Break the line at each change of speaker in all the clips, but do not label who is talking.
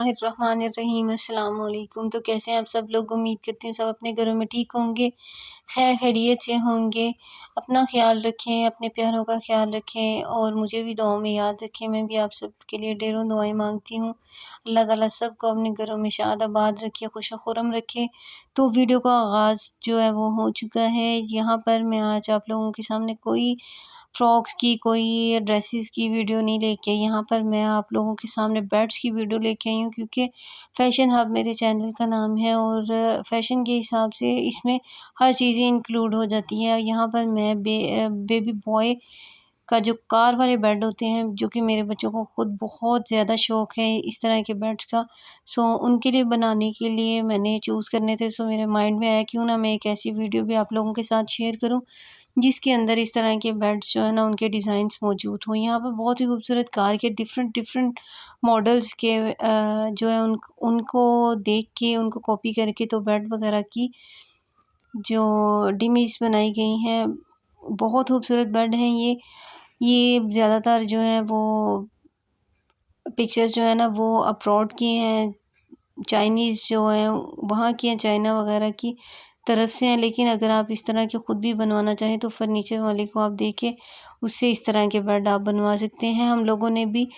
रहमानिर्रहीम अस्सलाम वालेकुम। तो कैसे हैं आप सब लोग? उम्मीद करती हूँ सब अपने घरों में ठीक होंगे, खैर खैरियत से होंगे। अपना ख़्याल रखें, अपने प्यारों का ख़्याल रखें और मुझे भी दुआओं में याद रखें। मैं भी आप सब के लिए ढेरों दुआएँ मांगती हूँ। अल्लाह ताला सबको अपने घरों में शाद आबाद रखे, खुश खुर्रम रखे। तो वीडियो का आगाज़ जो है वो हो चुका है। यहाँ पर मैं आज आप लोगों के सामने कोई फ्रॉक्स की, कोई ड्रेसेस की वीडियो नहीं लेके, यहाँ पर मैं आप लोगों के सामने बेड्स की वीडियो लेके आई हूँ, क्योंकि फ़ैशन हब मेरे चैनल का नाम है और फ़ैशन के हिसाब से इसमें हर चीज़ें इंक्लूड हो जाती हैं। यहाँ पर मैं बेबी बॉय का जो कार वाले बेड होते हैं, जो कि मेरे बच्चों को खुद बहुत ज़्यादा शौक़ है इस तरह के बेड्स का। सो उनके लिए बनाने के लिए मैंने चूज़ करने थे, सो मेरे माइंड में आया क्यों ना मैं एक ऐसी वीडियो भी आप लोगों के साथ शेयर करूं जिसके अंदर इस तरह के बेड्स जो है ना उनके डिज़ाइंस मौजूद हों। यहाँ पर बहुत ही खूबसूरत कार के डिफरेंट डिफरेंट मॉडल्स के जो है उनको देख के, उनको कॉपी करके तो बेड वगैरह की जो डिमीज़ बनाई गई हैं, बहुत खूबसूरत बेड हैं ये ज़्यादातर जो है वो पिक्चर्स जो है ना वो अब्रॉड की हैं, चाइनीज़ जो हैं वहाँ की हैं, चाइना वगैरह की तरफ से हैं। लेकिन अगर आप इस तरह के ख़ुद भी बनवाना चाहें तो फर्नीचर वाले को आप देके उससे इस तरह के बेड आप बनवा सकते हैं। हम लोगों ने भी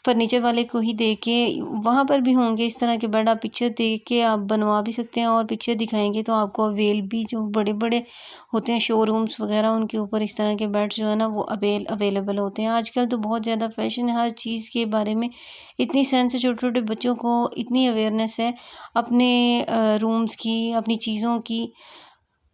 फर्नीचर वाले को ही दे के, वहाँ पर भी होंगे इस तरह के बेड, आप पिक्चर देख के आप बनवा भी सकते हैं और पिक्चर दिखाएंगे तो आपको अवेल भी जो बड़े बड़े होते हैं शोरूम्स वगैरह, उनके ऊपर इस तरह के बेड्स जो है ना वो अवेलेबल होते हैं। आजकल तो बहुत ज़्यादा फैशन है हर चीज़ के बारे में, इतनी सेंस है, छोटे छोटे बच्चों को इतनी अवेयरनेस है अपने रूम्स की, अपनी चीज़ों की।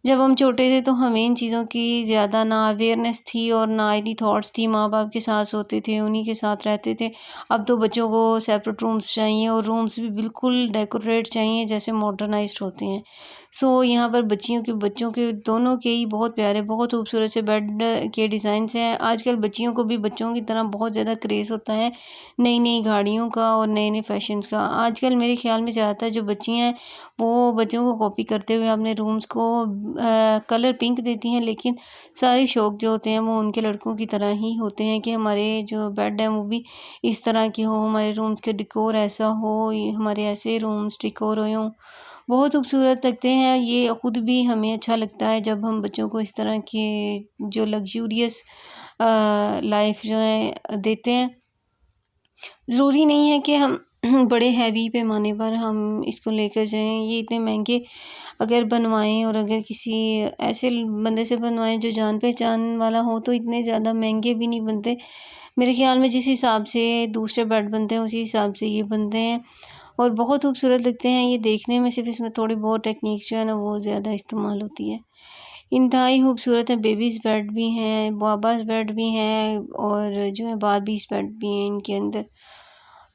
जब हम छोटे थे तो हमें इन चीज़ों की ज़्यादा ना अवेयरनेस थी और ना इतनी थॉट्स थी। माँ बाप के साथ सोते थे, उन्हीं के साथ रहते थे। अब तो बच्चों को सेपरेट रूम्स चाहिए और रूम्स भी बिल्कुल डेकोरेट चाहिए जैसे मॉडर्नाइज्ड होते हैं। सो यहाँ पर बच्चियों के, बच्चों के, दोनों के ही बहुत प्यारे, बहुत खूबसूरत से बेड के डिज़ाइंस हैं। आजकल बच्चियों को भी बच्चों की तरह बहुत ज़्यादा क्रेज़ होता है नई नई गाड़ियों का और नए नए फैशंस का। आजकल मेरे ख्याल में ज़्यादातर जो बच्चियाँ हैं वो बच्चों को कॉपी करते हुए अपने रूम्स को कलर पिंक देती हैं, लेकिन सारे शौक़ जो होते हैं वो उनके लड़कों की तरह ही होते हैं कि हमारे जो बेड हैं वो भी इस तरह के हों, हमारे रूम्स के डेकोर ऐसा हो, हमारे ऐसे रूम्स डेकोर हों, बहुत खूबसूरत लगते हैं। ये ख़ुद भी हमें अच्छा लगता है जब हम बच्चों को इस तरह के जो लग्जूरियस लाइफ जो है देते हैं। ज़रूरी नहीं है कि हम बड़े हैवी पैमाने पर हम इसको लेकर जाएं, ये इतने महंगे अगर बनवाएं और अगर किसी ऐसे बंदे से बनवाएं जो जान पहचान वाला हो तो इतने ज़्यादा महंगे भी नहीं बनते मेरे ख्याल में। जिस हिसाब से दूसरे बेड बनते हैं उसी हिसाब से ये बनते हैं और बहुत खूबसूरत लगते हैं ये देखने में। सिर्फ इसमें थोड़ी बहुत टेक्निक्स जो है ना वो ज़्यादा इस्तेमाल होती है। इंतहाई खूबसूरत है। बेबीज़ बेड भी हैं, बाबाज़ बेड भी हैं और जो है बारबीज़ बेड भी हैं। इनके अंदर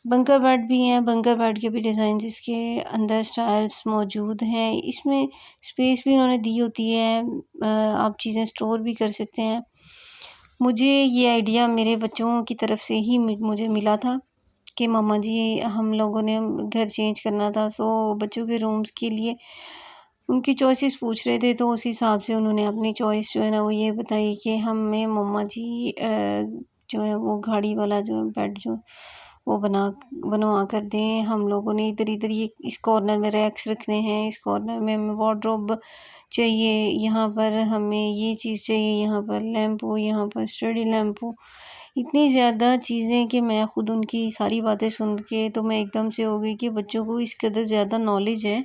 बंकर बेड भी हैं, बंकर बेड के भी डिज़ाइन इसके अंदर स्टाइल्स मौजूद हैं। इसमें स्पेस भी इन्होंने दी होती है, आप चीज़ें स्टोर भी कर सकते हैं। मुझे ये आइडिया मेरे बच्चों की तरफ से ही मुझे मिला था कि मम्मा जी हम लोगों ने घर चेंज करना था, सो बच्चों के रूम्स के लिए उनकी चॉइसेस पूछ रहे थे, तो उस हिसाब से उन्होंने अपनी चॉइस जो है ना वो ये बताई कि हमें मम्मा जी जो है वो गाड़ी वाला जो बेड जो वो बनवा कर दें। हम लोगों ने इधर इधर ये इस कॉर्नर में रैक्स रखने हैं, इस कॉर्नर में हमें वार्डरोब चाहिए, यहाँ पर हमें ये चीज़ चाहिए, यहाँ पर लैंप हो, यहाँ पर स्टडी लैंप हो। इतनी ज़्यादा चीज़ें कि मैं ख़ुद उनकी सारी बातें सुन के तो मैं एकदम से हो गई कि बच्चों को इस कदर ज़्यादा नॉलेज है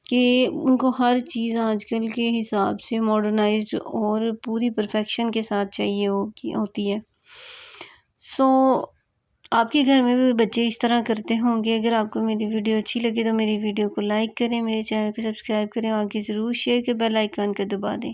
कि उनको हर चीज़ आजकल के हिसाब से मॉडर्नाइज्ड और पूरी परफेक्शन के साथ चाहिए होती है। सो आपके घर में भी बच्चे इस तरह करते होंगे। अगर आपको मेरी वीडियो अच्छी लगे तो मेरी वीडियो को लाइक करें, मेरे चैनल को सब्सक्राइब करें, आगे ज़रूर शेयर के बेल आइकन को दबा दें।